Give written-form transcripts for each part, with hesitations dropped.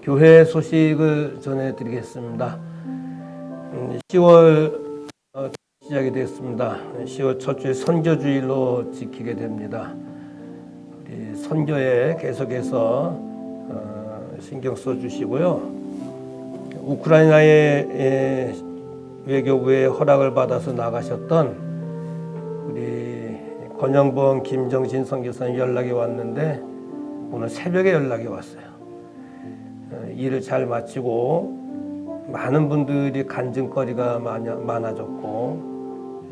교회 소식을 전해드리겠습니다. 10월 시작이 되었습니다. 10월 첫 주일 선교주일로 지키게 됩니다. 우리 선교에 계속해서 신경 써주시고요. 우크라이나의 외교부의 허락을 받아서 나가셨던 우리 권영범, 김정신 선교사님 연락이 왔는데 오늘 새벽에 연락이 왔어요. 일을 잘 마치고 많은 분들이 간증거리가 많아졌고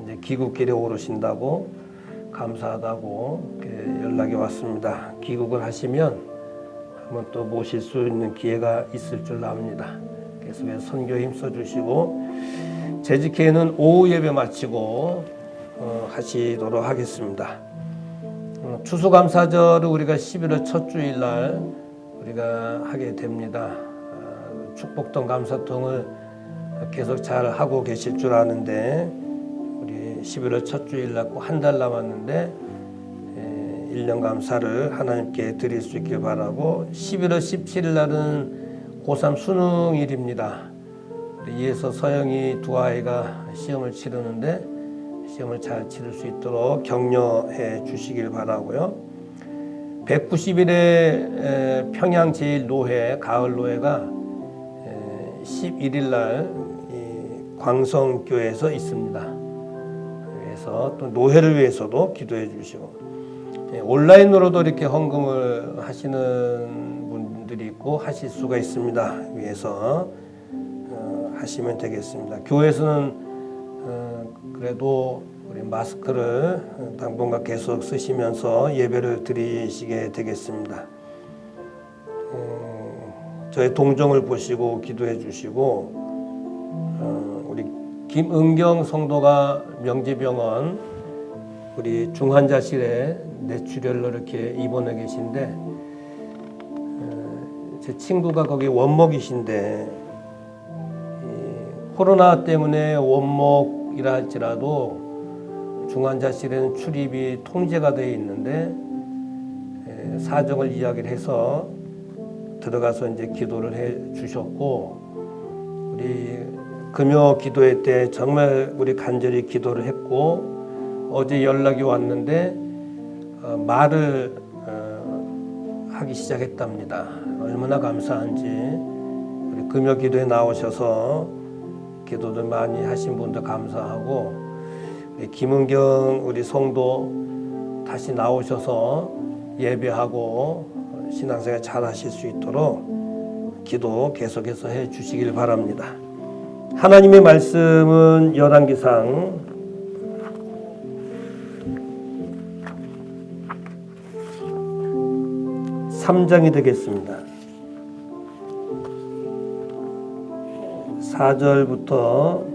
이제 귀국길에 오르신다고 감사하다고 연락이 왔습니다. 귀국을 하시면 한번 또 모실 수 있는 기회가 있을 줄 압니다. 계속해서 선교 힘써 주시고 재직회는 오후 예배 마치고 하시도록 하겠습니다. 추수감사절을 우리가 11월 첫 주일날 우리가 하게 됩니다. 축복통 감사통을 계속 잘 하고 계실 줄 아는데 우리 11월 첫 주일날 꼭 한 달 남았는데 1년 감사를 하나님께 드릴 수 있길 바라고 11월 17일 날은 고3 수능일입니다. 이에서 서영이 두 아이가 시험을 치르는데 시험을 잘 치를 수 있도록 격려해 주시길 바라고요. 190일의 평양 제1노회 가을 노회가 11일 날 광성교회에서 있습니다. 그래서 또 노회를 위해서도 기도해 주시고 온라인으로도 이렇게 헌금을 하시는 분들이 있고 하실 수가 있습니다. 위해서 하시면 되겠습니다. 교회에서는 그래도 우리 마스크를 당분간 계속 쓰시면서 예배를 드리시게 되겠습니다. 저의 동정을 보시고 기도해 주시고 우리 김은경 성도가 명지병원 우리 중환자실에 뇌출혈로 이렇게 입원해 계신데 제 친구가 거기 원목이신데 코로나 때문에 원목이라 할지라도 중환자실에는 출입이 통제가 되어 있는데 사정을 이야기를 해서 들어가서 이제 기도를 해 주셨고 우리 금요 기도회 때 정말 우리 간절히 기도를 했고 어제 연락이 왔는데 말을 하기 시작했답니다. 얼마나 감사한지 우리 금요 기도에 나오셔서 기도를 많이 하신 분들 감사하고 김은경 우리 성도 다시 나오셔서 예배하고 신앙생활 잘 하실 수 있도록 기도 계속해서 해 주시길 바랍니다. 하나님의 말씀은 열왕기상 3장이 되겠습니다. 4절부터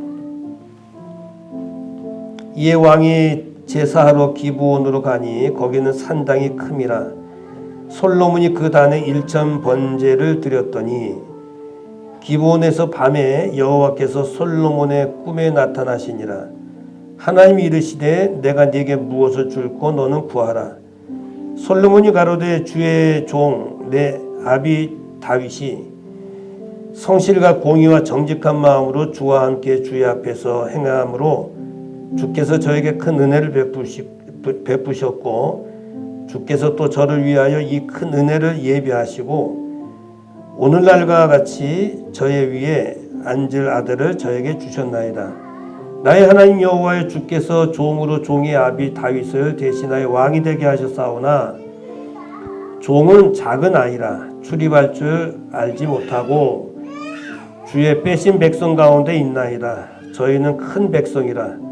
이에 왕이 제사하러 기브온으로 가니 거기는 산당이 큼이라 솔로몬이 그 단에 1천 번제를 드렸더니 기브온에서 밤에 여호와께서 솔로몬의 꿈에 나타나시니라. 하나님이 이르시되 내가 네게 무엇을 줄고 너는 구하라. 솔로몬이 가로되 주의 종 내 아비 다윗이 성실과 공의와 정직한 마음으로 주와 함께 주의 앞에서 행함으로 주께서 저에게 큰 은혜를 베푸셨고 주께서 또 저를 위하여 이 큰 은혜를 예비하시고 오늘날과 같이 저의 위에 앉을 아들을 저에게 주셨나이다. 나의 하나님 여호와의 주께서 종으로 종의 아비 다윗을 대신하여 왕이 되게 하셨사오나 종은 작은 아이라 출입할 줄 알지 못하고 주의 빼신 백성 가운데 있나이다. 저희는 큰 백성이라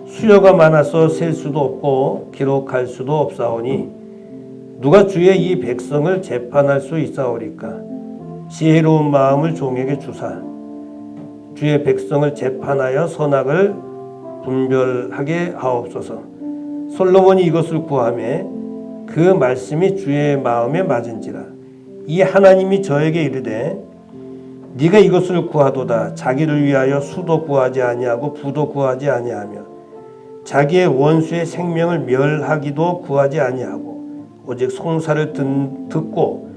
수요가 많아서 셀 수도 없고 기록할 수도 없사오니 누가 주의 이 백성을 재판할 수 있사오리까. 지혜로운 마음을 종에게 주사 주의 백성을 재판하여 선악을 분별하게 하옵소서. 솔로몬이 이것을 구하매 그 말씀이 주의 마음에 맞은지라. 이 하나님이 저에게 이르되 네가 이것을 구하도다. 자기를 위하여 수도 구하지 아니하고 부도 구하지 아니하며 자기의 원수의 생명을 멸하기도 구하지 아니하고 오직 송사를 듣고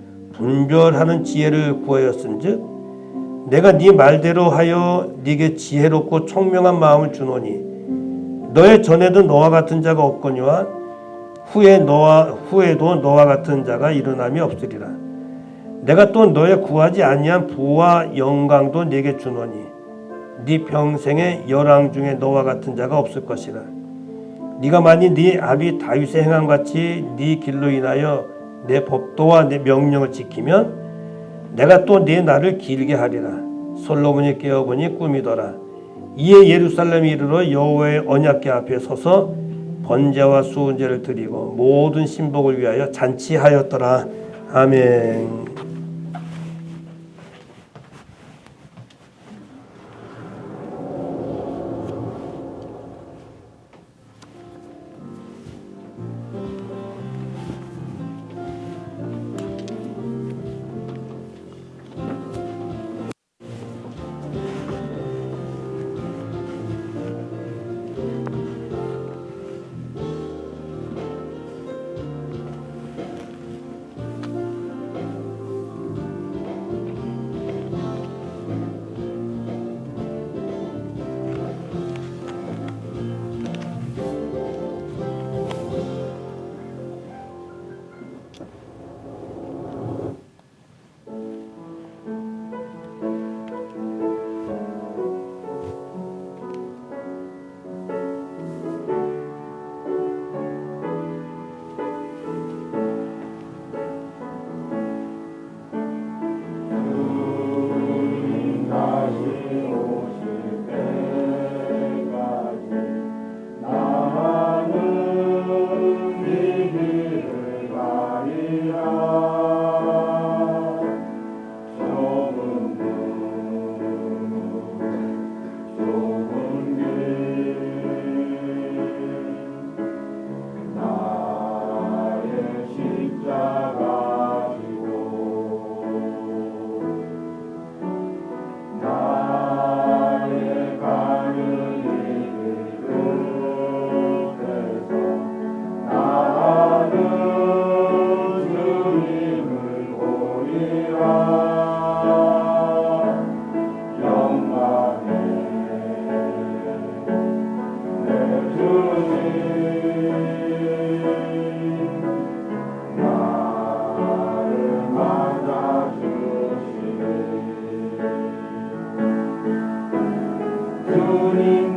분별하는 지혜를 구하였은즉 내가 네 말대로 하여 네게 지혜롭고 총명한 마음을 주노니 너의 전에도 너와 같은 자가 없거니와 후에도 너와 같은 자가 일어남이 없으리라. 내가 또 너의 구하지 아니한 부와 영광도 네게 주노니 네 평생의 열왕 중에 너와 같은 자가 없을 것이라. 네가 만일 네 아비 다윗의 행함 같이 네 길로 인하여 내 법도와 내 명령을 지키면 내가 또 네 날을 길게 하리라. 솔로몬이 깨어보니 꿈이더라. 이에 예루살렘에 이르러 여호와의 언약궤 앞에 서서 번제와 수은제를 드리고 모든 신복을 위하여 잔치하였더라. 아멘.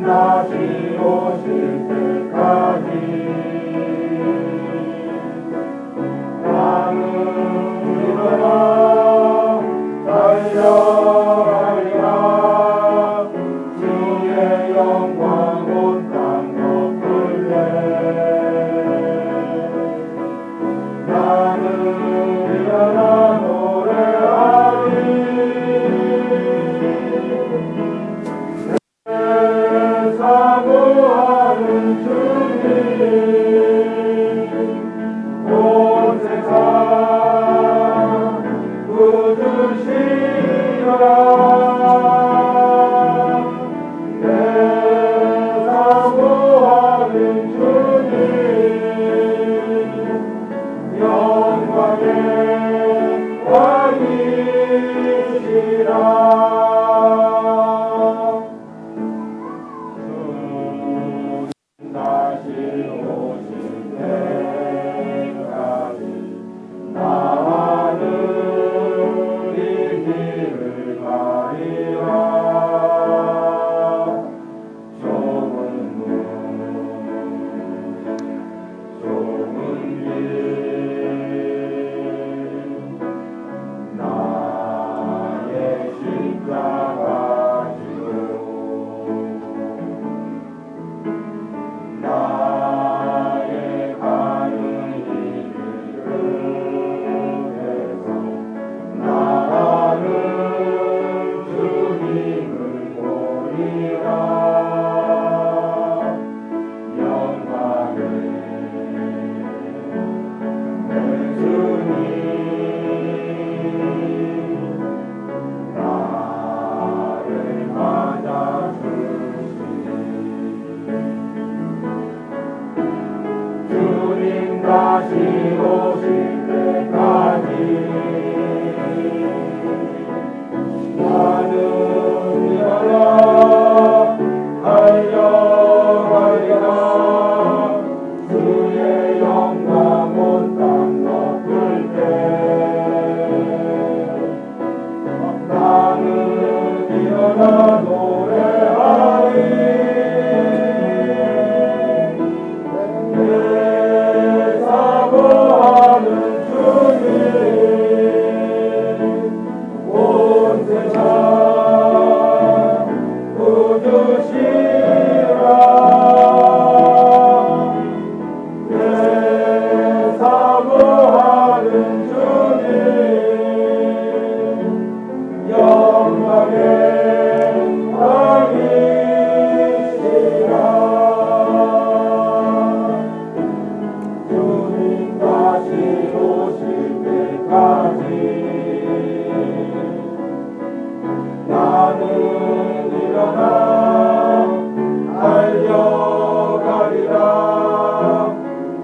다시 오실 때까지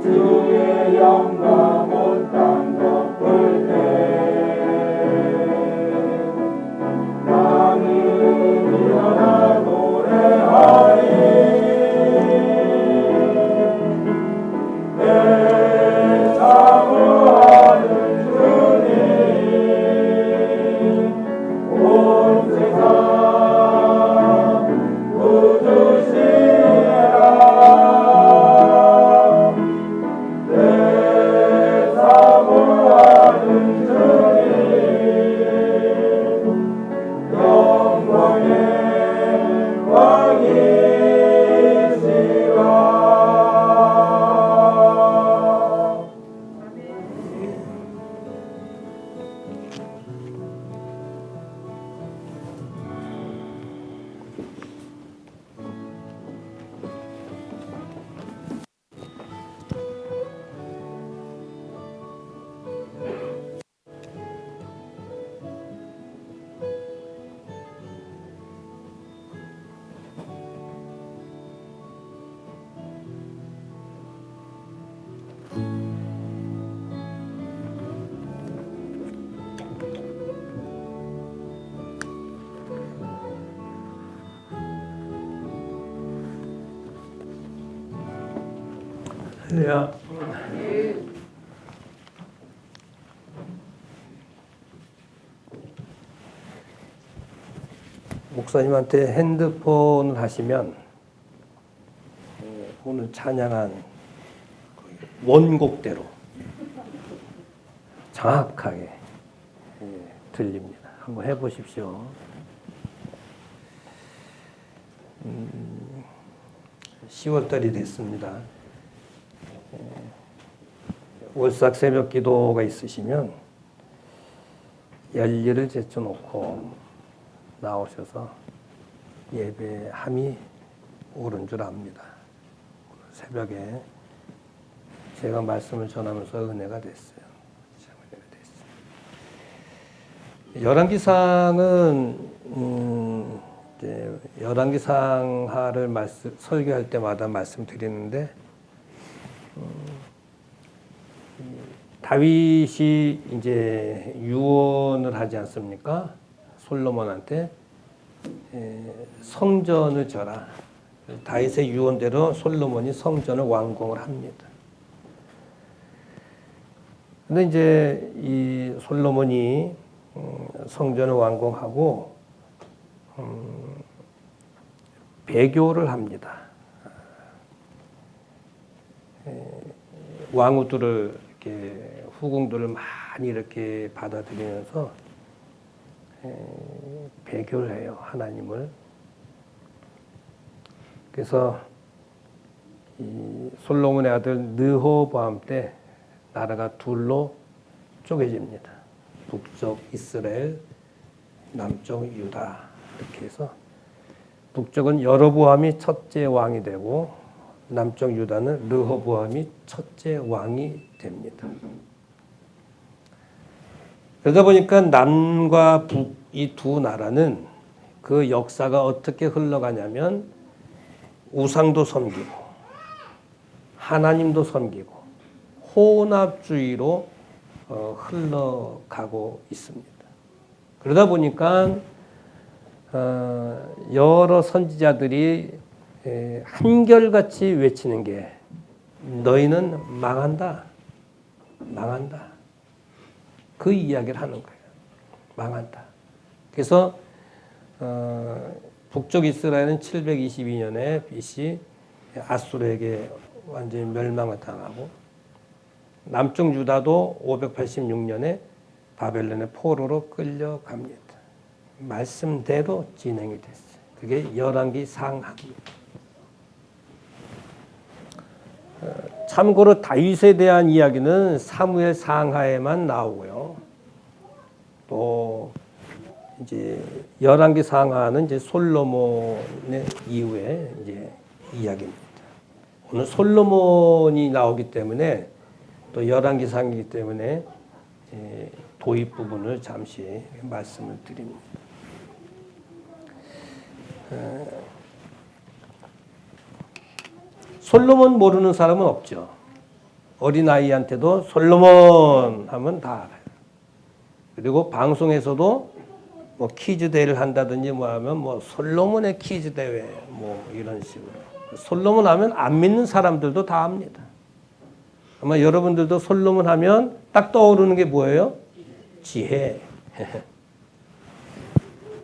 주의 영광 온 땅 덮을 때 나는 일어나 노래하리 내 사모하는 주님 온 세상 구주시라 내 사모하는 주님 영광의 왕이시라. 할렐루야. 목사님한테 핸드폰을 하시면 오늘 찬양한 원곡대로 정확하게 들립니다. 한번 해보십시오. 10월달이 됐습니다. 월삭 새벽 기도가 있으시면 열일을 제쳐놓고 나오셔서 예배함이 오른 줄 압니다. 새벽에 제가 말씀을 전하면서 은혜가 됐어요. 참 은혜가 됐어요. 열왕기상은 이제 열왕기상하를 설교할 때마다 말씀드리는데 다윗이 이제 유언을 하지 않습니까? 솔로몬한테 성전을 져라. 다윗의 유언대로 솔로몬이 성전을 완공을 합니다. 근데 이제 이 솔로몬이 성전을 완공하고 배교를 합니다. 왕후들을 이렇게 후궁들을 많이 이렇게 받아들이면서 배교를 해요, 하나님을. 그래서 이 솔로몬의 아들 르호보암 때 나라가 둘로 쪼개집니다. 북쪽 이스라엘, 남쪽 유다 이렇게 해서 북쪽은 여로보암이 첫째 왕이 되고 남쪽 유다는 르호보암이 첫째 왕이 됩니다. 그러다 보니까 남과 북 이 두 나라는 그 역사가 어떻게 흘러가냐면 우상도 섬기고 하나님도 섬기고 혼합주의로 흘러가고 있습니다. 그러다 보니까 여러 선지자들이 한결같이 외치는 게 너희는 망한다. 망한다. 그 이야기를 하는 거예요. 망한다. 그래서 북쪽 이스라엘은 722년에 BC 아수르에게 완전히 멸망을 당하고 남쪽 유다도 586년에 바벨론의 포로로 끌려갑니다. 말씀대로 진행이 됐어요. 그게 열왕기 상하입니다. 참고로 다윗에 대한 이야기는 사무엘 상하에만 나오고요. 또 이제 열왕기 상하는 이제 솔로몬의 이후에 이제 이야기입니다. 오늘 솔로몬이 나오기 때문에 또 열왕기 상이기 때문에 도입 부분을 잠시 말씀을 드립니다. 솔로몬 모르는 사람은 없죠. 어린아이한테도 솔로몬 하면 다 알아요. 그리고 방송에서도 뭐 퀴즈 대회를 한다든지 뭐 하면 뭐 솔로몬의 퀴즈 대회 뭐 이런 식으로. 솔로몬 하면 안 믿는 사람들도 다 압니다. 아마 여러분들도 솔로몬 하면 딱 떠오르는 게 뭐예요? 지혜.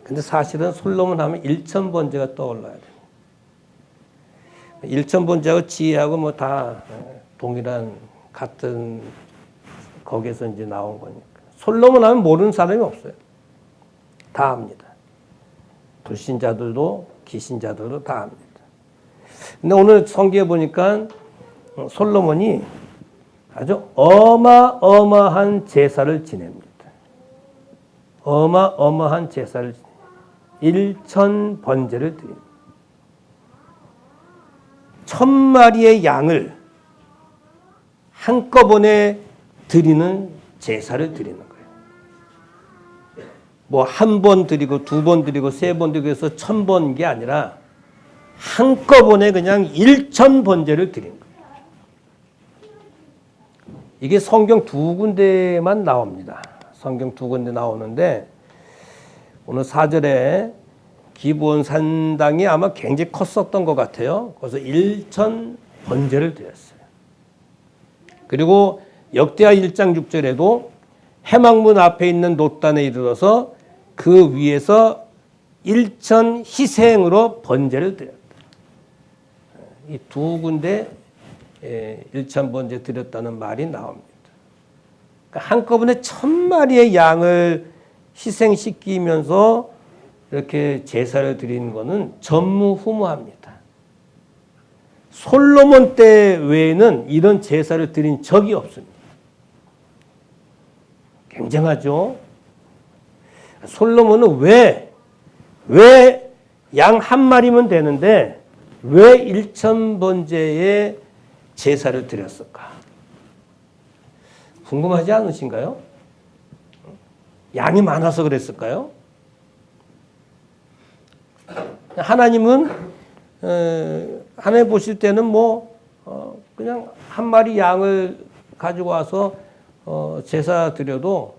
근데 사실은 솔로몬 하면 일천번제가 떠올라야 돼요. 일천번제하고 지혜하고 뭐 다 동일한 같은 거기에서 이제 나온 거니까. 솔로몬 하면 모르는 사람이 없어요. 다 압니다. 불신자들도 기신자들도 다 압니다. 근데 오늘 성경에 보니까 솔로몬이 아주 어마어마한 제사를 지냅니다. 어마어마한 제사를 지냅니다. 1000번제를 드립니다. 1000마리의 양을 한꺼번에 드리는 제사를 드리는 거예요. 뭐 한 번 드리고 두 번 드리고 세 번 드리고 해서 1000번 게 아니라 한꺼번에 그냥 1000번제를 드린 거예요. 이게 성경 두 군데만 나옵니다. 성경 두 군데 나오는데 오늘 4절에 기브온 산당이 아마 굉장히 컸었던 것 같아요. 그래서 1000번제를 드렸어요. 그리고 역대하 1장 6절에도 해막문 앞에 있는 놋단에 이르러서 그 위에서 1000 희생으로 번제를 드렸다. 이 두 군데 1000번제 드렸다는 말이 나옵니다. 그러니까 한꺼번에 1000마리의 양을 희생시키면서 이렇게 제사를 드리는 것은 전무후무합니다. 솔로몬 때 외에는 이런 제사를 드린 적이 없습니다. 굉장하죠? 솔로몬은 왜 양 한 마리면 되는데 왜 1000번제의 제사를 드렸을까? 궁금하지 않으신가요? 양이 많아서 그랬을까요? 하나님은 하나님 보실 때는 그냥 한 마리 양을 가지고 와서 제사 드려도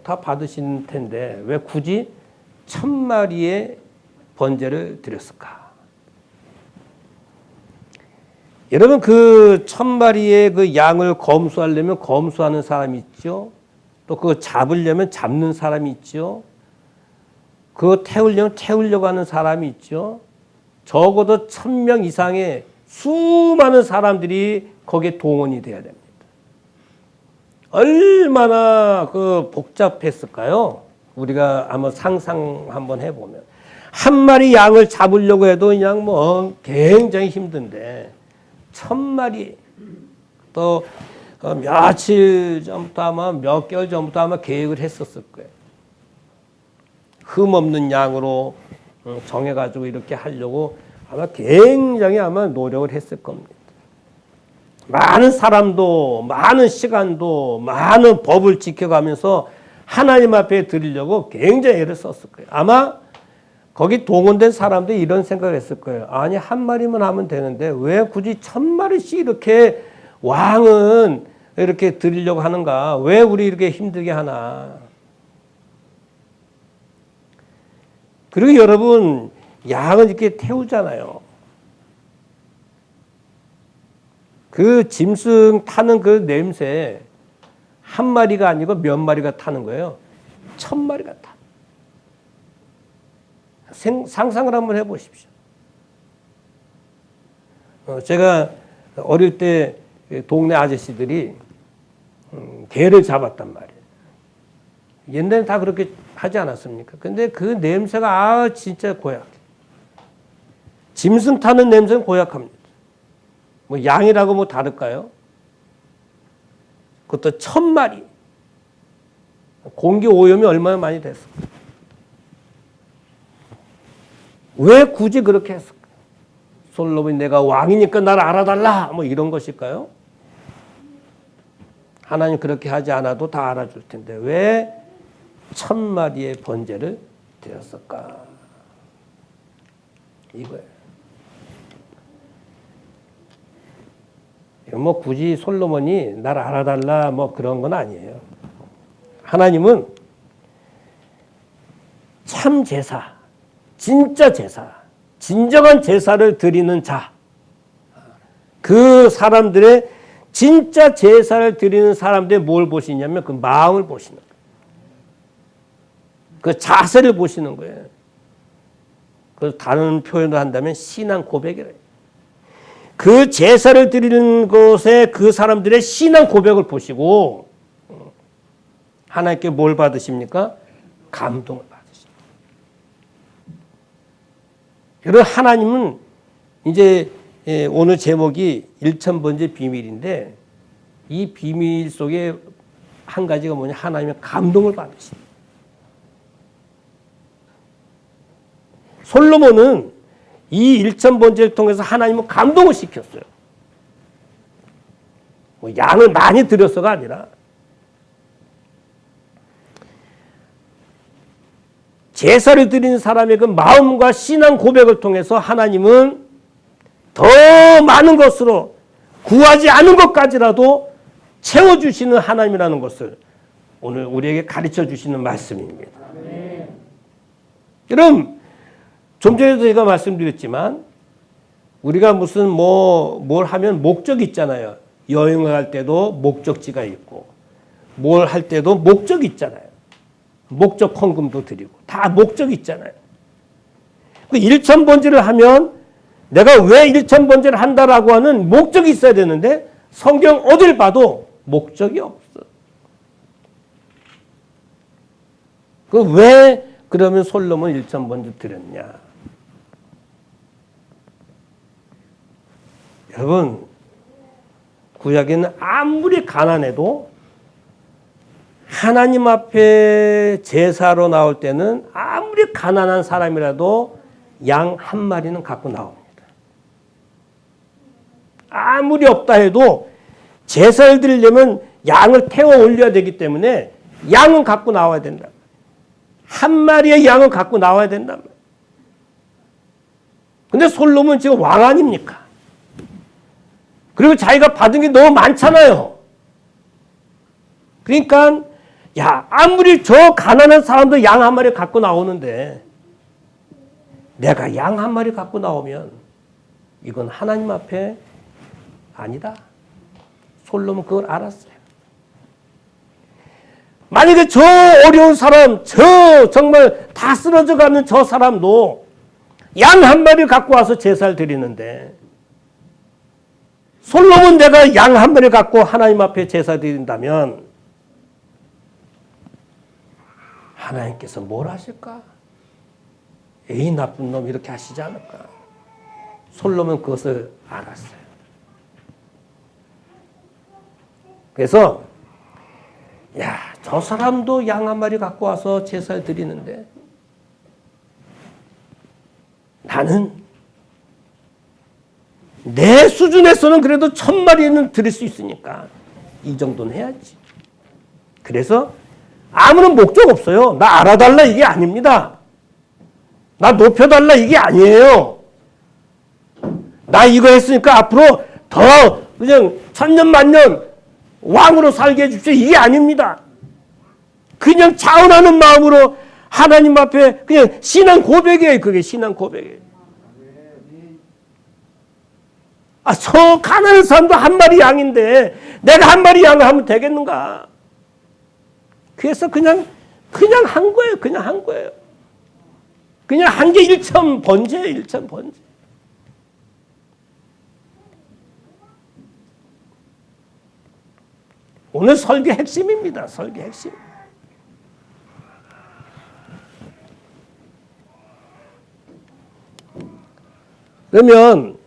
다 받으신 텐데 왜 굳이 1000마리의 번제를 드렸을까? 여러분 그 1000마리의 그 양을 검수하려면 검수하는 사람이 있죠. 또 그거 잡으려면 잡는 사람이 있죠. 그거 태우려면 태우려고 하는 사람이 있죠. 적어도 1000명 이상의 수많은 사람들이 거기에 동원이 돼야 됩니다. 얼마나 그 복잡했을까요? 우리가 아마 상상 한번 해보면 한 마리 양을 잡으려고 해도 그냥 굉장히 힘든데 1000마리 또 며칠 전부터 아마 몇 개월 전부터 아마 계획을 했었을 거예요. 흠 없는 양으로 정해가지고 이렇게 하려고 아마 굉장히 아마 노력을 했을 겁니다. 많은 사람도 많은 시간도 많은 법을 지켜가면서 하나님 앞에 드리려고 굉장히 애를 썼을 거예요. 아마 거기 동원된 사람들이 이런 생각을 했을 거예요. 아니 한 마리만 하면 되는데 왜 굳이 1000마리씩 이렇게 왕은 이렇게 드리려고 하는가? 왜 우리 이렇게 힘들게 하나? 그리고 여러분 양은 이렇게 태우잖아요. 그 짐승 타는 그 냄새 한 마리가 아니고 몇 마리가 타는 거예요. 1000마리가 타. 상상을 한번 해보십시오. 제가 어릴 때 동네 아저씨들이 개를 잡았단 말이에요. 옛날에 다 그렇게 하지 않았습니까? 근데 그 냄새가 진짜 고약해. 짐승 타는 냄새는 고약합니다. 양이라고 다를까요? 그것도 1000마리. 공기 오염이 얼마나 많이 됐을까? 왜 굳이 그렇게 했을까? 솔로몬이 내가 왕이니까 나를 알아달라. 이런 것일까요? 하나님 그렇게 하지 않아도 다 알아줄 텐데 왜 1000마리의 번제를 드렸을까? 이거예요. 뭐 굳이 솔로몬이 날 알아달라 뭐 그런 건 아니에요. 하나님은 참 제사, 진짜 제사, 진정한 제사를 드리는 자, 그 사람들의 진짜 제사를 드리는 사람들의 뭘 보시냐면 그 마음을 보시는 거예요. 그 자세를 보시는 거예요. 그 다른 표현을 한다면 신앙 고백이래요. 그 제사를 드리는 곳에 그 사람들의 신앙 고백을 보시고 하나님께 뭘 받으십니까? 감동을 받으십니다. 여러분 하나님은 이제 오늘 제목이 일천번째 비밀인데 이 비밀 속에 한 가지가 뭐냐? 하나님의 감동을 받으십니다. 솔로몬은 이 일천번제를 통해서 하나님은 감동을 시켰어요. 뭐 양을 많이 드려서가 아니라 제사를 드리는 사람의 그 마음과 신앙 고백을 통해서 하나님은 더 많은 것으로 구하지 않은 것까지라도 채워주시는 하나님이라는 것을 오늘 우리에게 가르쳐 주시는 말씀입니다. 여러분 좀 전에도 제가 말씀드렸지만 우리가 무슨 뭘 하면 목적이 있잖아요. 여행을 할 때도 목적지가 있고 뭘 할 때도 목적이 있잖아요. 목적 헌금도 드리고 다 목적이 있잖아요. 그 일천번제를 하면 내가 왜 일천번제를 한다라고 하는 목적이 있어야 되는데 성경 어딜 봐도 목적이 없어. 그 왜 그러면 솔로몬 일천번제 드렸냐? 여러분 구약에는 아무리 가난해도 하나님 앞에 제사로 나올 때는 아무리 가난한 사람이라도 양 한 마리는 갖고 나옵니다. 아무리 없다 해도 제사를 드리려면 양을 태워 올려야 되기 때문에 양은 갖고 나와야 된다. 한 마리의 양은 갖고 나와야 된다. 근데 솔로몬 지금 왕 아닙니까? 그리고 자기가 받은 게 너무 많잖아요. 그러니까 야 아무리 저 가난한 사람도 양 한 마리 갖고 나오는데 내가 양 한 마리 갖고 나오면 이건 하나님 앞에 아니다. 솔로몬 그걸 알았어요. 만약에 저 어려운 사람, 저 정말 다 쓰러져 가는 저 사람도 양 한 마리 갖고 와서 제사를 드리는데 솔로몬 내가 양 한 마리 갖고 하나님 앞에 제사 드린다면 하나님께서 뭘 하실까? 에이 나쁜 놈 이렇게 하시지 않을까? 솔로몬 그것을 알았어요. 그래서 야, 저 사람도 양 한 마리 갖고 와서 제사를 드리는데 나는 내 수준에서는 그래도 1000마리는 드릴 수 있으니까 이 정도는 해야지. 그래서 아무런 목적 없어요. 나 알아달라 이게 아닙니다. 나 높여달라 이게 아니에요. 나 이거 했으니까 앞으로 더 그냥 천년만년 왕으로 살게 해주십시오. 이게 아닙니다. 그냥 자원하는 마음으로 하나님 앞에 그냥 신앙 고백이에요. 그게 신앙 고백이에요. 아, 저 가난한 사람도 한 마리 양인데 내가 한 마리 양을 하면 되겠는가? 그래서 그냥 한 거예요. 그냥 한 거예요. 그냥 한 게 일천번제예요. 일천번제. 오늘 설교 핵심입니다. 설교 핵심. 그러면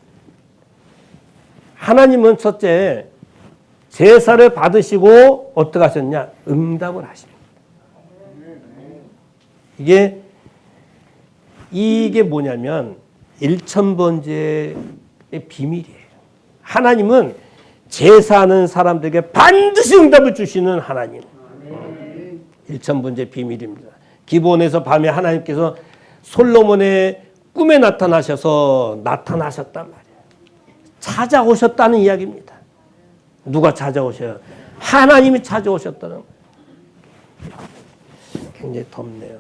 하나님은 첫째 제사를 받으시고 어떻게 하셨냐? 응답을 하십니다. 이게 뭐냐면 일천번제의 비밀이에요. 하나님은 제사하는 사람들에게 반드시 응답을 주시는 하나님. 일천번제 비밀입니다. 기브온에서 밤에 하나님께서 솔로몬의 꿈에 나타나셨단 말이에요. 찾아오셨다는 이야기입니다. 누가 찾아오셔요? 하나님이 찾아오셨다는 거예요. 굉장히 덥네요.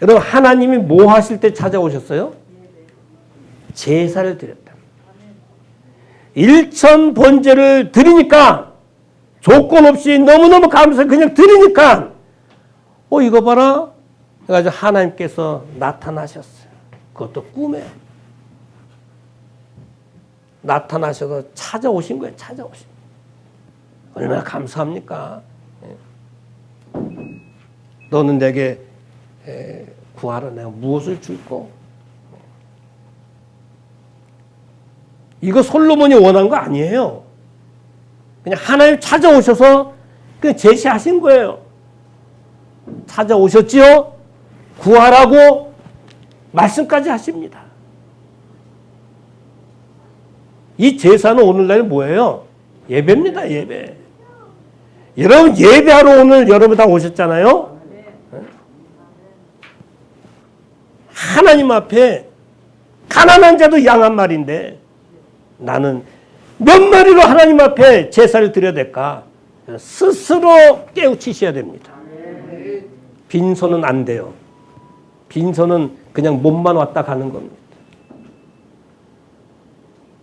여러분, 하나님이 뭐 하실 때 찾아오셨어요? 제사를 드렸다. 일천 번제를 드리니까 조건 없이 너무너무 감사해 그냥 드리니까 이거 봐라. 그래가지고 하나님께서 나타나셨어요. 그것도 꿈에 나타나셔서 찾아오신 거예요. 찾아오신 거예요. 얼마나 감사합니까? 너는 내게 구하라. 내가 무엇을 줄까? 이거 솔로몬이 원한 거 아니에요. 그냥 하나님 찾아오셔서 그냥 제시하신 거예요. 찾아오셨지요? 구하라고 말씀까지 하십니다. 이 제사는 오늘날 뭐예요? 예배입니다. 예배. 여러분 예배하러 오늘 여러분 다 오셨잖아요. 하나님 앞에 가난한 자도 양 한 마리인데 나는 몇 마리로 하나님 앞에 제사를 드려야 될까? 스스로 깨우치셔야 됩니다. 빈손은 안 돼요. 빈손은 그냥 몸만 왔다 가는 겁니다.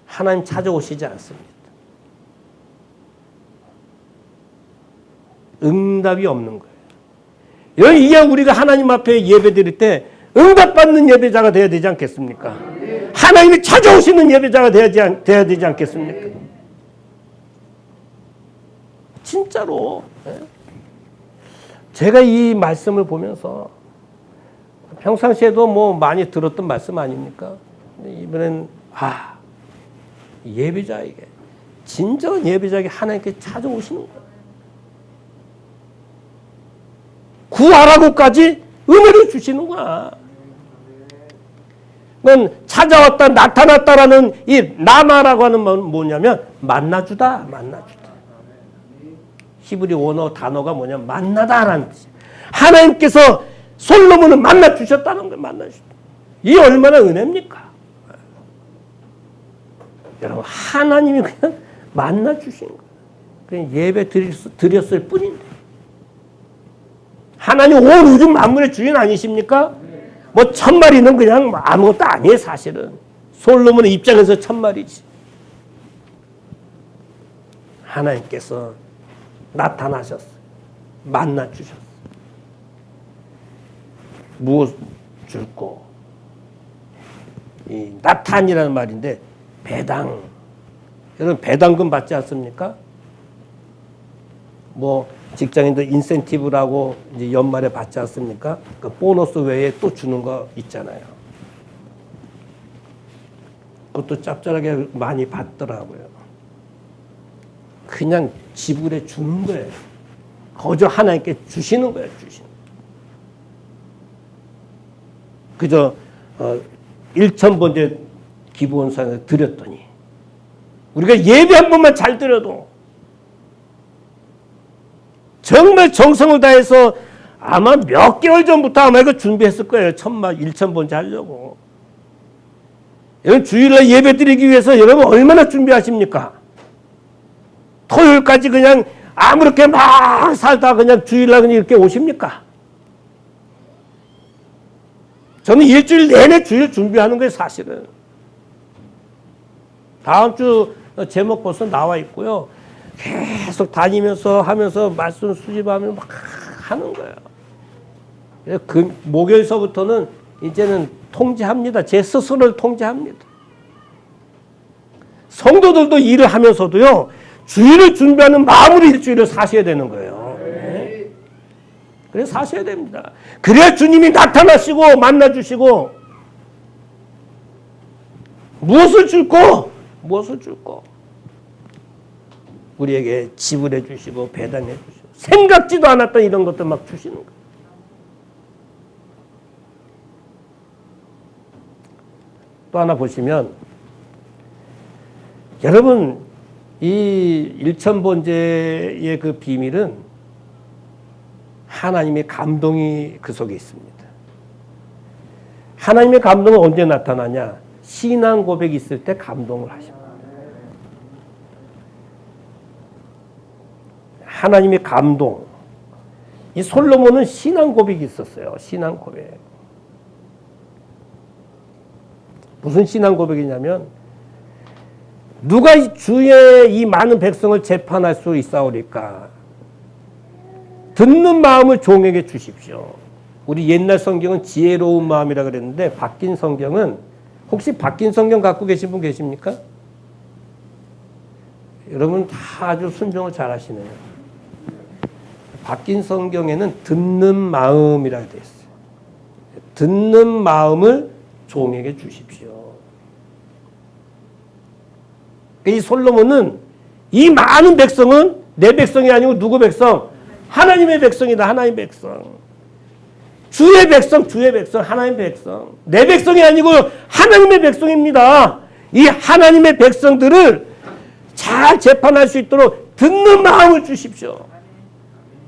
하나님 찾아오시지 않습니다. 응답이 없는 거예요. 이게 우리가 하나님 앞에 예배 드릴 때 응답받는 예배자가 되어야 되지 않겠습니까? 하나님이 찾아오시는 예배자가 되어야 되지 않겠습니까? 진짜로. 제가 이 말씀을 보면서 평상시에도 뭐 많이 들었던 말씀 아닙니까? 근데 이번엔 예배자에게 진정한 예배자에게 하나님께 찾아오시는 거예요. 구하라고까지 은혜를 주시는구나. 그건 찾아왔다 나타났다라는 이 나마라고 하는 건 뭐냐면 만나주다. 히브리 원어 단어가 뭐냐면 만나다라는 뜻이에요. 하나님께서 솔로몬을 만나 주셨다는 거예요. 만나 주셨다. 이 얼마나 은혜입니까? 여러분 하나님이 그냥 만나 주신 거예요. 그냥 예배 드렸을 뿐인데. 하나님 온 우주 만물의 주인 아니십니까? 뭐 1000마리는 그냥 아무것도 아니에요. 사실은 솔로몬의 입장에서 1000마리지. 하나님께서 나타나셨어요. 만나 주셨어요. 무엇 줄고? 이 나탄이라는 말인데 배당. 여러분 배당금 받지 않습니까? 뭐 직장인들 인센티브라고 이제 연말에 받지 않습니까? 그 보너스 외에 또 주는 거 있잖아요. 그것도 짭짤하게 많이 받더라고요. 그냥 지불해 주는 거예요. 거저 하나님께 주시는 거예요. 그저 1000번째 기부원상을 드렸더니 우리가 예배 한 번만 잘 드려도 정말 정성을 다해서 아마 몇 개월 전부터 아마 이거 준비했을 거예요. 1000번째 하려고. 여러분 주일날 예배 드리기 위해서 여러분 얼마나 준비하십니까? 토요일까지 그냥 아무렇게 막 살다 그냥 주일날 그냥 이렇게 오십니까? 저는 일주일 내내 주일 준비하는 거예요. 사실은. 다음 주 제목 벌써 나와 있고요. 계속 다니면서 하면서 말씀 수집하면 막 하는 거예요. 그 목요일서부터는 이제는 통제합니다. 제 스스로를 통제합니다. 성도들도 일을 하면서도요. 주일을 준비하는 마음으로 일주일을 사셔야 되는 거예요. 네. 그래서 사셔야 됩니다. 그래야 주님이 나타나시고 만나주시고 무엇을 줄고 우리에게 지불해 주시고 배당해 주시고 생각지도 않았던 이런 것들 막 주시는 거예요. 또 하나 보시면 여러분 이 1000번제의 그 비밀은 하나님의 감동이 그 속에 있습니다. 하나님의 감동은 언제 나타나냐? 신앙 고백이 있을 때 감동을 하십니다. 하나님의 감동. 이 솔로몬은 신앙 고백이 있었어요. 신앙 고백. 무슨 신앙 고백이냐면 누가 주의 이 많은 백성을 재판할 수 있사오리까? 듣는 마음을 종에게 주십시오. 우리 옛날 성경은 지혜로운 마음이라 그랬는데 바뀐 성경은 혹시 바뀐 성경 갖고 계신 분 계십니까? 여러분 다 아주 순종을 잘 하시네요. 바뀐 성경에는 듣는 마음이라고 되어 있어요. 듣는 마음을 종에게 주십시오. 이 솔로몬은 이 많은 백성은 내 백성이 아니고 누구 백성? 하나님의 백성이다. 하나님의 백성. 주의 백성, 주의 백성, 하나님의 백성. 내 백성이 아니고 하나님의 백성입니다. 이 하나님의 백성들을 잘 재판할 수 있도록 듣는 마음을 주십시오.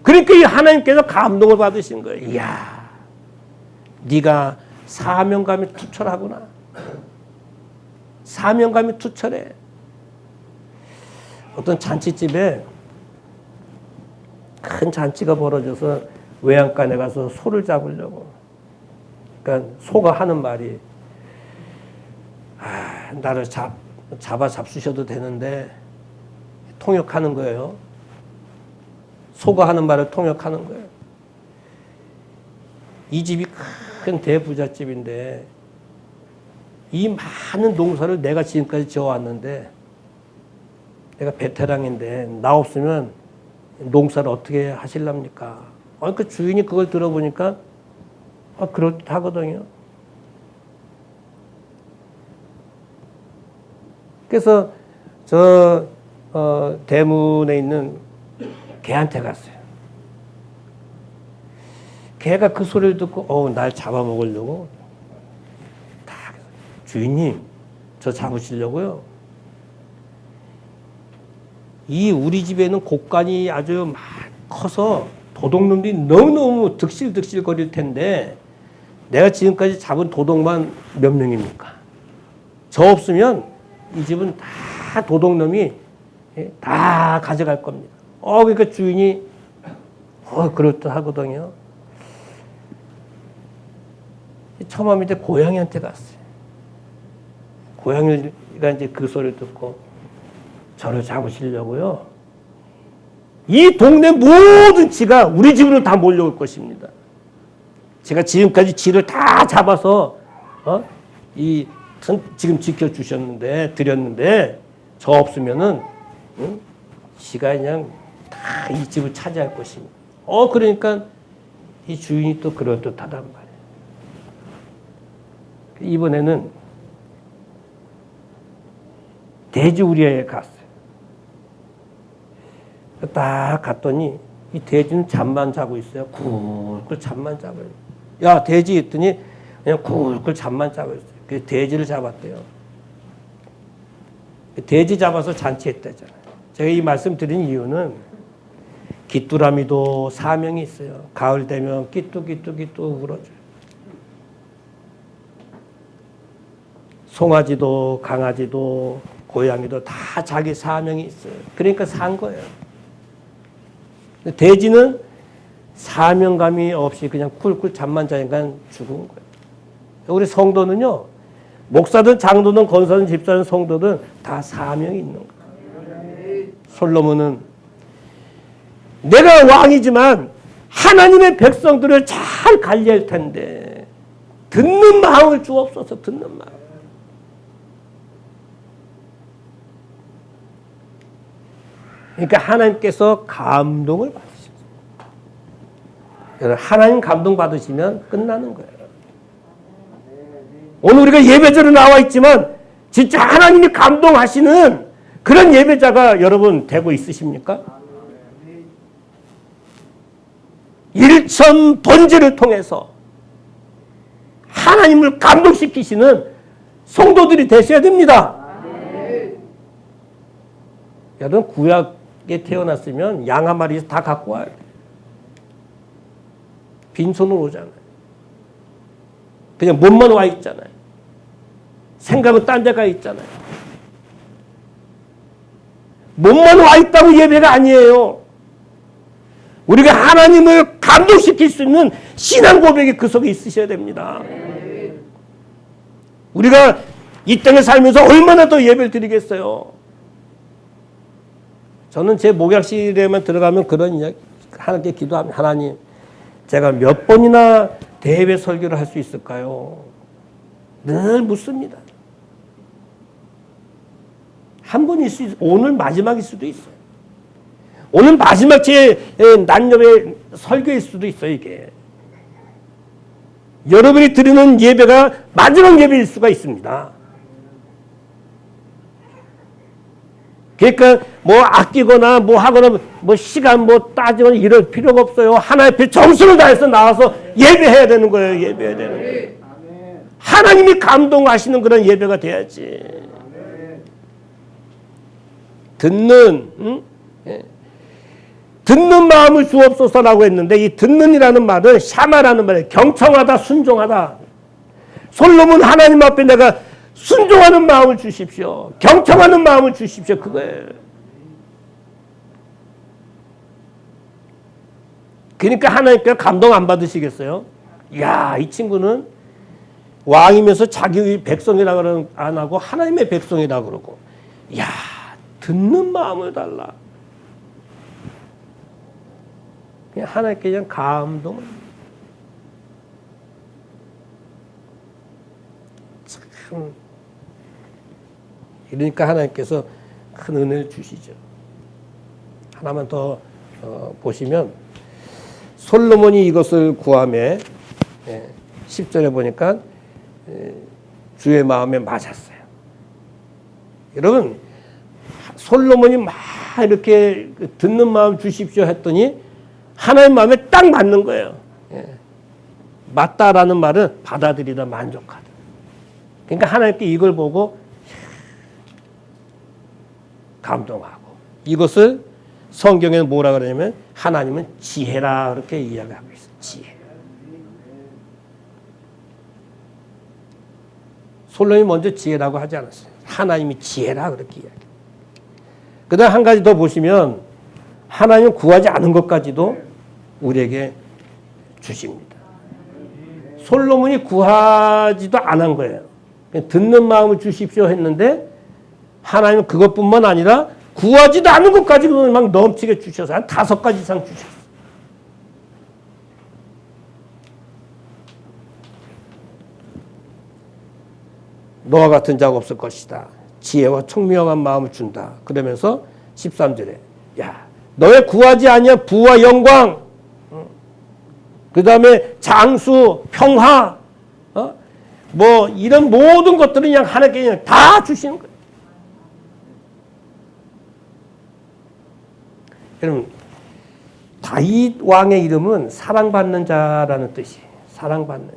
그러니까 이 하나님께서 감동을 받으신 거예요. 이야, 네가 사명감이 투철하구나. 사명감이 투철해. 어떤 잔치집에 큰 잔치가 벌어져서 외양간에 가서 소를 잡으려고. 그러니까 소가 하는 말이 나를 잡아 잡수셔도 되는데 통역하는 거예요. 소가 하는 말을 통역하는 거예요. 이 집이 큰 대부잣집인데 이 많은 농사를 내가 지금까지 지어왔는데 내가 베테랑인데 나 없으면 농사를 어떻게 하실랍니까? 그 주인이 그걸 들어보니까 그렇다거든요. 그래서 저 대문에 있는 개한테 갔어요. 개가 그 소리를 듣고 날 잡아먹으려고 딱 주인님 저 잡으시려고요. 이 우리 집에는 곡간이 아주 커서 도둑놈들이 너무너무 득실득실 거릴 텐데 내가 지금까지 잡은 도둑만 몇 명입니까? 저 없으면 이 집은 다 도둑놈이 다 가져갈 겁니다. 그러니까 주인이 그렇다 하거든요. 처음에 이제 고양이한테 갔어요. 고양이가 이제 그 소리를 듣고 저를 잡으시려고요. 이 동네 모든 쥐가 우리 집으로 다 몰려올 것입니다. 제가 지금까지 쥐를 다 잡아서 지금 지켜주셨는데 드렸는데 저 없으면은 쥐가 그냥 다 이 집을 차지할 것입니다. 그러니까 이 주인이 또 그럴듯하단 말이에요. 이번에는 돼지우리에 갔어요. 딱 갔더니 이 돼지는 잠만 자고 있어요. 굴굴 잠만 자고 있어요. 야 돼지 했더니 그냥 굴굴 잠만 자고 있어요. 그 돼지를 잡았대요. 돼지 잡아서 잔치했다잖아요. 제가 이 말씀 드린 이유는 귀뚜라미도 사명이 있어요. 가을 되면 끼뚜끼뚜끼뚜 울어줘요. 송아지도 강아지도 고양이도 다 자기 사명이 있어요. 그러니까 산 거예요. 돼지는 사명감이 없이 그냥 쿨쿨 잠만 자니까 죽은 거예요. 우리 성도는요, 목사든 장로든 권사든 집사든 성도든 다 사명이 있는 거예요. 솔로몬은 내가 왕이지만 하나님의 백성들을 잘 관리할 텐데 듣는 마음을 주옵소서. 듣는 마음. 그러니까 하나님께서 감동을 받으십니다. 하나님 감동 받으시면 끝나는 거예요. 오늘 우리가 예배자로 나와 있지만 진짜 하나님이 감동하시는 그런 예배자가 여러분 되고 있으십니까? 일천 번제를 통해서 하나님을 감동시키시는 성도들이 되셔야 됩니다. 여러분 구약에 태어났으면 양 한 마리 다 갖고 와요. 빈손으로 오잖아요. 그냥 몸만 와 있잖아요. 생각은 딴 데 가 있잖아요. 몸만 와 있다고 예배가 아니에요. 우리가 하나님을 감동시킬 수 있는 신앙 고백이 그 속에 있으셔야 됩니다. 우리가 이 땅에 살면서 얼마나 더 예배를 드리겠어요. 저는 제 목약실에만 들어가면 그런 이야기, 하나님께 기도합니다. 하나님, 제가 몇 번이나 대회 설교를 할 수 있을까요? 늘 묻습니다. 한 번일 수 있어요. 오늘 마지막일 수도 있어요. 오늘 마지막 제 난협의 설교일 수도 있어요, 이게. 여러분이 드리는 예배가 마지막 예배일 수가 있습니다. 그러니까 뭐 아끼거나 뭐 하거나 뭐 시간 뭐 따지거나 이럴 필요가 없어요. 하나님 앞에 정성을 다해서 나와서 예배해야 되는 거예요. 예배해야 되는 거예요. 하나님이 감동하시는 그런 예배가 돼야지. 듣는 마음을 주옵소서라고 했는데 이 듣는이라는 말은 샤마라는 말이에요. 경청하다, 순종하다. 솔로몬 하나님 앞에 내가 순종하는 마음을 주십시오. 경청하는 마음을 주십시오. 그거예요. 그러니까 하나님께 감동 안 받으시겠어요? 이야, 이 친구는 왕이면서 자기 백성이라고 안 하고 하나님의 백성이라고 그러고, 이야, 듣는 마음을 달라. 그냥 하나님께 그냥 감동. 참. 이러니까 하나님께서 큰 은혜를 주시죠. 하나만 더 보시면 솔로몬이 이것을 구하매 10절에 보니까 주의 마음에 맞았어요. 여러분 솔로몬이 막 이렇게 듣는 마음 주십시오 했더니 하나님 마음에 딱 맞는 거예요. 맞다라는 말은 받아들이다, 만족하다. 그러니까 하나님께 이걸 보고 감동하고, 이것을 성경에는 뭐라 그러냐면 하나님은 지혜라 그렇게 이야기하고 있어요. 지혜. 솔로몬이 먼저 지혜라고 하지 않았어요. 하나님이 지혜라 그렇게 이야기해요. 그 다음 한 가지 더 보시면 하나님은 구하지 않은 것까지도 우리에게 주십니다. 솔로몬이 구하지도 않은 거예요. 그냥 듣는 마음을 주십시오 했는데 하나님은 그것뿐만 아니라 구하지도 않은 것까지 막 넘치게 주셔서 한 5가지 이상 주셨어요. 너와 같은 자가 없을 것이다. 지혜와 총명한 마음을 준다. 그러면서 13절에 야, 너의 구하지 아니한 부와 영광, 그 다음에 장수, 평화, 뭐 이런 모든 것들은 그냥 하나님께 그냥 다 주시는 거예요. 여러분, 다윗 왕의 이름은 사랑받는 자라는 뜻이에요. 사랑받는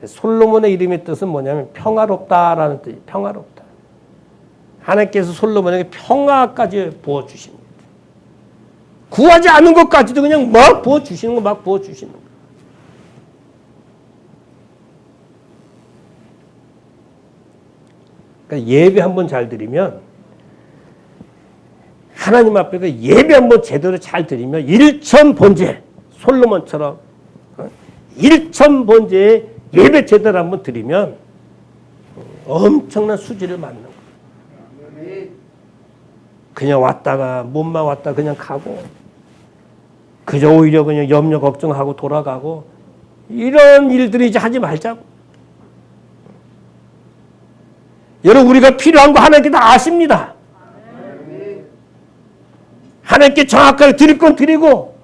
자. 솔로몬의 이름의 뜻은 뭐냐면 평화롭다라는 뜻이에요. 평화롭다. 하나님께서 솔로몬에게 평화까지 부어주십니다. 구하지 않은 것까지도 그냥 막 부어주시는 거, 막 부어주시는 거. 그러니까 예배 한번 잘 드리면, 하나님 앞에서 예배 한번 제대로 잘 드리면 일천번제, 솔로몬처럼 일천번제의 예배 제대로 한번 드리면 엄청난 수지를 맞는 거예요. 그냥 왔다가 몸만 왔다 그냥 가고, 그저 오히려 그냥 염려 걱정하고 돌아가고, 이런 일들이 이제 하지 말자고. 여러분, 우리가 필요한 거 하나님께 다 아십니다. 하나님께 정확하게 드릴 건 드리고,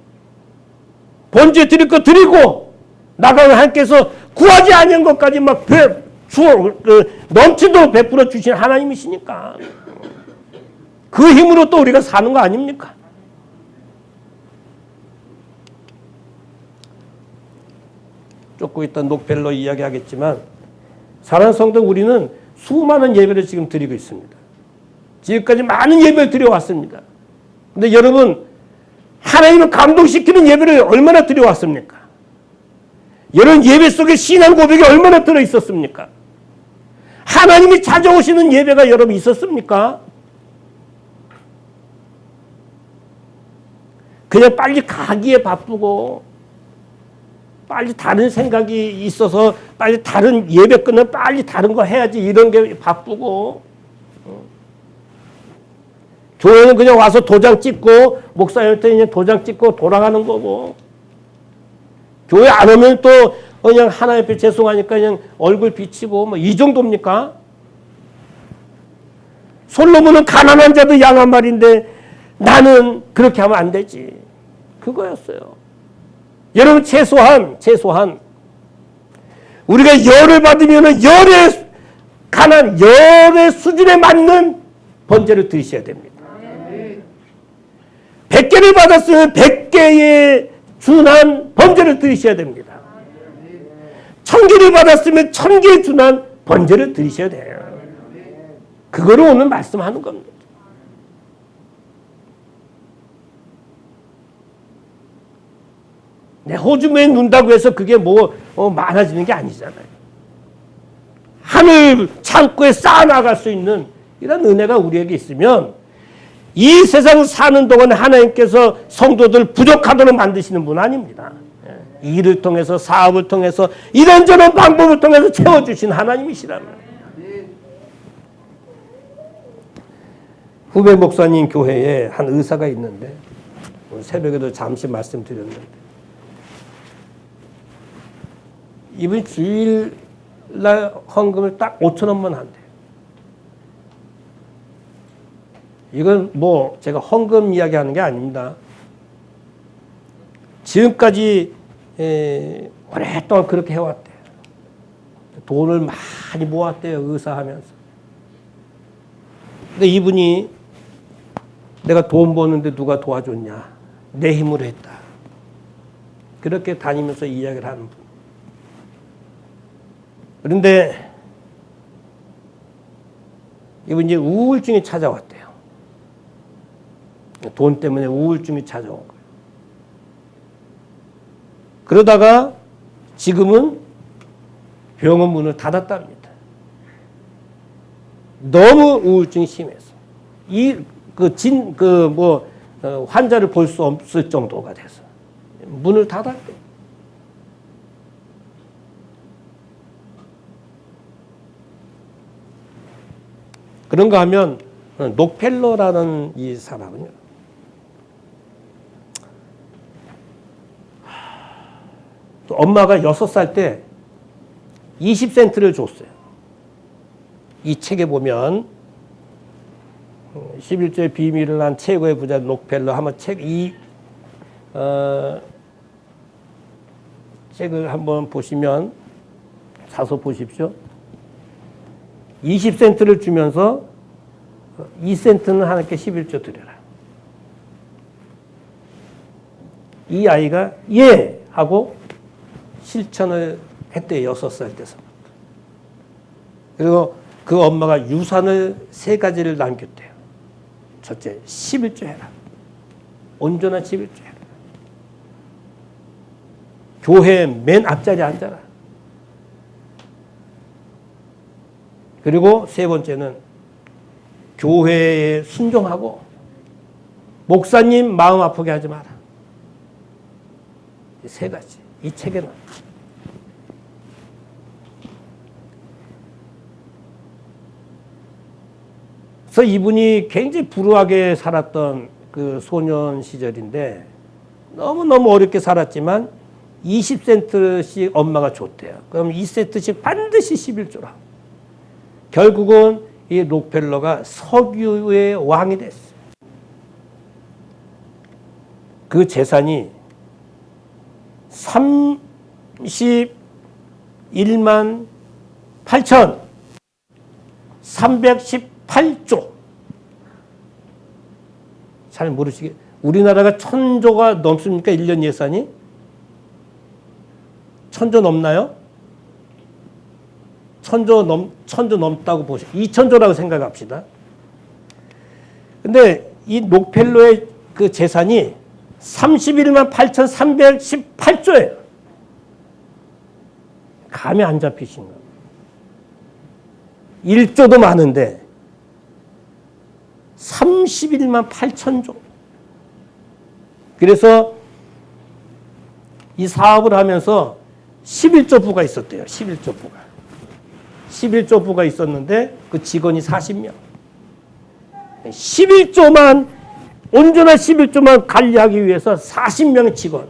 번제 드릴 건 드리고, 나가면 하나님께서 구하지 않은 것까지 막 넘치도록 베풀어 주신 하나님이시니까 그 힘으로 또 우리가 사는 거 아닙니까? 조금 이따 녹별로 이야기하겠지만, 사랑하는 성도, 우리는 수많은 예배를 지금 드리고 있습니다. 지금까지 많은 예배를 드려왔습니다. 근데 여러분, 하나님을 감동시키는 예배를 얼마나 드려왔습니까? 여러분 예배 속에 신앙 고백이 얼마나 들어 있었습니까? 하나님이 찾아오시는 예배가 여러분 있었습니까? 그냥 빨리 가기에 바쁘고 빨리 다른 생각이 있어서 빨리 다른 예배 끝나면 빨리 다른 거 해야지 이런 게 바쁘고 교회는 그냥 와서 도장 찍고 목사님한테 그냥 도장 찍고 돌아가는 거고 교회 안 오면 또 그냥 하나님 앞에 죄송하니까 그냥 얼굴 비치고 뭐 이 정도입니까? 솔로몬은 가난한 자도 양 한 마리인데 나는 그렇게 하면 안 되지. 그거였어요. 여러분 최소한 우리가 열을 받으면 열의 수준에 맞는 번제를 드리셔야 됩니다. 100개를 받았으면 100개에 준한 번제를 드리셔야 됩니다. 1000개를 받았으면 1000개에 준한 번제를 드리셔야 돼요. 그거를 오늘 말씀하는 겁니다. 호주머니에 눈다고 해서 그게 많아지는 게 아니잖아요. 하늘 창고에 쌓아나갈 수 있는 이런 은혜가 우리에게 있으면 이 세상 사는 동안 하나님께서 성도들 부족하도록 만드시는 분 아닙니다. 일을 통해서 사업을 통해서 이런저런 방법을 통해서 채워주신 하나님이시라면 후배 목사님 교회에 한 의사가 있는데 새벽에도 잠시 말씀드렸는데 이분이 주일날 헌금을 딱 5,000원만 한대요. 이건 제가 헌금 이야기하는 게 아닙니다. 지금까지 오랫동안 그렇게 해왔대요. 돈을 많이 모았대요. 의사하면서. 근데 이분이 내가 돈 버는데 누가 도와줬냐. 내 힘으로 했다. 그렇게 다니면서 이야기를 하는 분. 그런데 이분이 우울증이 찾아왔대요. 돈 때문에 우울증이 찾아온 거예요. 그러다가 지금은 병원 문을 닫았답니다. 너무 우울증이 심해서. 환자를 볼 수 없을 정도가 돼서 문을 닫았대요. 그런가 하면 록펠러라는 이 사람은요. 엄마가 6살 때 20센트를 줬어요. 이 책에 보면 11조의 비밀을 한 최고의 부자 록펠러 한번 책을 한번 보시면 사서 보십시오. 20센트를 주면서 2센트는 하나님께 11조 드려라. 이 아이가 예! 하고 실천을 했대요. 6살 때서부터. 그리고 그 엄마가 유산을 3가지를 남겼대요. 첫째, 11조 해라. 온전한 11조 해라. 교회 맨 앞자리에 앉아라. 그리고 3번째는 교회에 순종하고 목사님 마음 아프게 하지 마라. 이 3가지. 이 책에는. 그래서 이분이 굉장히 불우하게 살았던 그 소년 시절인데 너무너무 어렵게 살았지만 20센트씩 엄마가 줬대요. 그럼 2센트씩 반드시 11조라. 결국은 이 록펠러가 석유의 왕이 됐어요. 그 재산이 31만 8,318조. 잘 모르시게. 우리나라가 1,000조가 넘습니까? 1년 예산이? 1,000조 넘나요? 1,000조 넘다고 보시죠. 2,000조라고 생각합시다. 근데 이 록펠러의 그 재산이 31만 8,318조예요. 감이 안 잡히신 거예요. 1조도 많은데 31만 8천조. 그래서 이 사업을 하면서 11조 부가 있었대요. 11조 부가. 11조 부가 있었는데 그 직원이 40명. 11조만 온전한 11조만 관리하기 위해서 40명의 직원.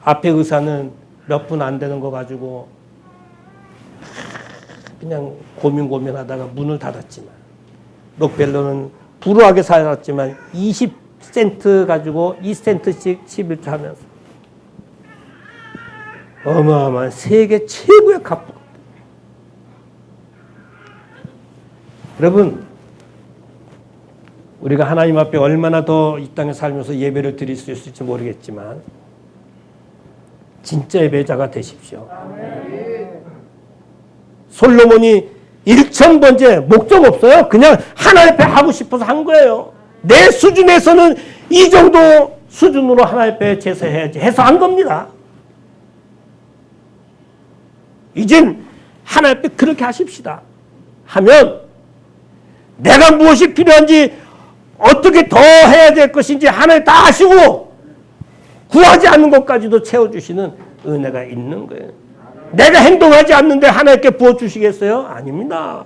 앞에 의사는 몇 분 안 되는 거 가지고 그냥 고민하다가 문을 닫았지만, 록펠러는 불우하게 살았지만 20센트 가지고 2센트씩 11조 하면서 어마어마한 세계 최고의 갑부. 여러분, 우리가 하나님 앞에 얼마나 더 이 땅에 살면서 예배를 드릴 수 있을지 모르겠지만 진짜 예배자가 되십시오. 솔로몬이 1000번째 목적 없어요. 그냥 하나님 앞에 하고 싶어서 한 거예요. 내 수준에서는 이 정도 수준으로 하나님 앞에 제사해야지 해서 한 겁니다. 이젠 하나님 앞에 그렇게 하십시다. 하면 내가 무엇이 필요한지 어떻게 더 해야 될 것인지 하나님 다 아시고 구하지 않는 것까지도 채워주시는 은혜가 있는 거예요. 내가 행동하지 않는데 하나님께 부어주시겠어요? 아닙니다.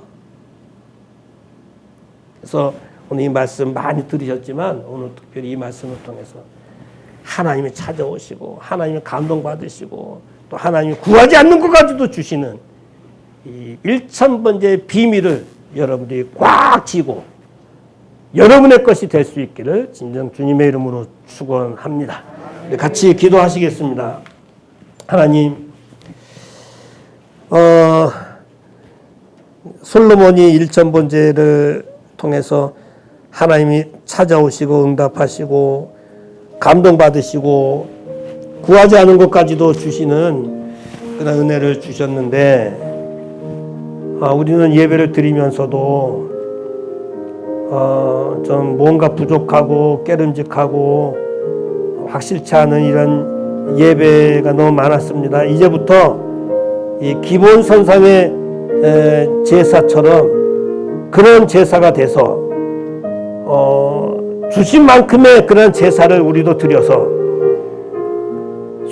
그래서 오늘 이 말씀 많이 들으셨지만 오늘 특별히 이 말씀을 통해서 하나님이 찾아오시고 하나님이 감동받으시고 또 하나님이 구하지 않는 것까지도 주시는 이 1000번째의 비밀을 여러분들이 꽉 쥐고 여러분의 것이 될 수 있기를 진정 주님의 이름으로 축원합니다. 같이 기도하시겠습니다. 하나님, 솔로몬이 1000번째를 통해서 하나님이 찾아오시고 응답하시고 감동받으시고 구하지 않은 것까지도 주시는 그런 은혜를 주셨는데, 우리는 예배를 드리면서도 좀 뭔가 부족하고 깨름직하고 확실치 않은 이런 예배가 너무 많았습니다. 이제부터 이 기본 선상의 제사처럼 그런 제사가 돼서 주신 만큼의 그런 제사를 우리도 드려서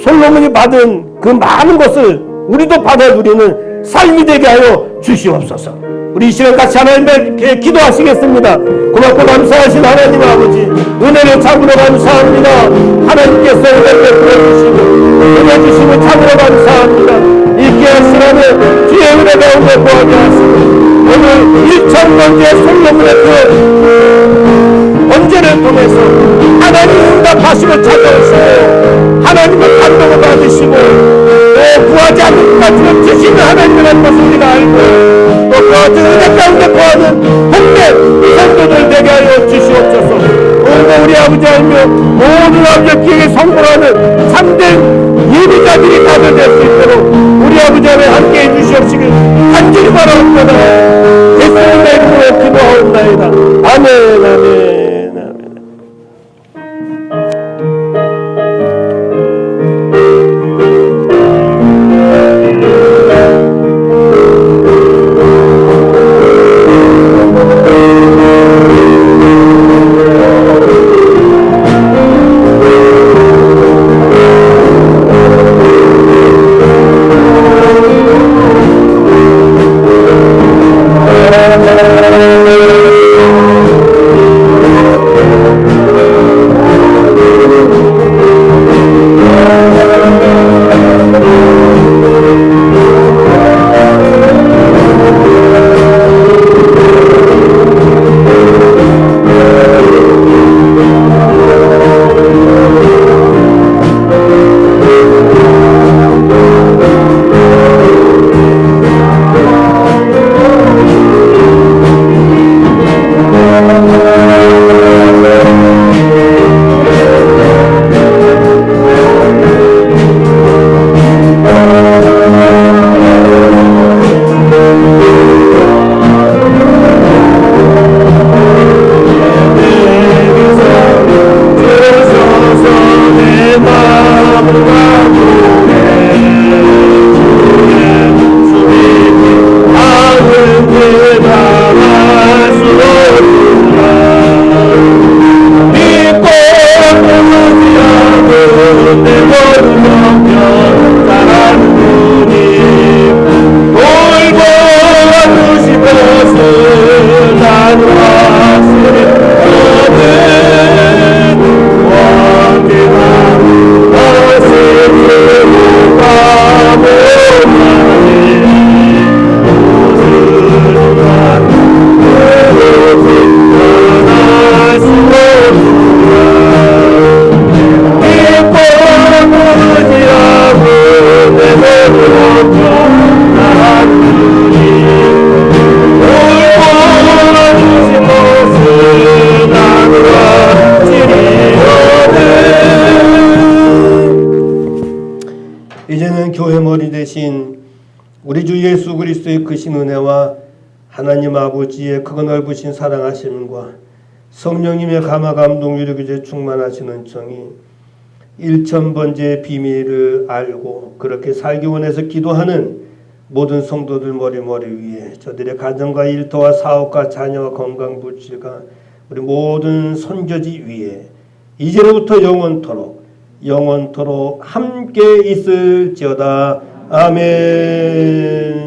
솔로몬이 받은 그 많은 것을 우리도 받아 누리는 삶이 되게 하여 주시옵소서. 우리 이 시간 같이 하나님께 기도하시겠습니다. 고맙고 감사하신 하나님 아버지, 은혜를 참으로 감사합니다. 하나님께서 은혜를 베풀어주시고 은혜 주시고 참으로 감사합니다. 이 귀한 시간에 주의 은혜 가운데 구하게 하시고 오늘 1000번째 솔로몬의 그 언제를 통해서 하나님 응답하시고 찾아오시고 하나님의 감동을 받으시고 구하지 않는 것까지는 주시는 하나님이라는 것을 우리가 알고 또 그 은혜 가운데 구하는 복된 성도들 되게 하여 주시옵소서. 오늘도 우리 아버지 알며 모든 아버지 기회에 성공하는 참된 예비자들이 다들 될 수 있도록 우리 아버지 안에 함께해 주시옵시길 간절히 바라옵니다. 예수님의 이름으로 기도하옵나이다. 아멘, 아멘. 이제는 교회 머리 대신 우리 주 예수 그리스도의 크신 은혜와 하나님 아버지의 크고 넓으신 사랑하심과 성령님의 감화 감동 유력 이제 충만하시는 정이 일천번제의 비밀을 알고 그렇게 살기 원해서 기도하는 모든 성도들 머리 위에 저들의 가정과 일터와 사업과 자녀와 건강 물질과 우리 모든 선교지 위에 이제로부터 영원토록 함께 있을지어다. 아멘.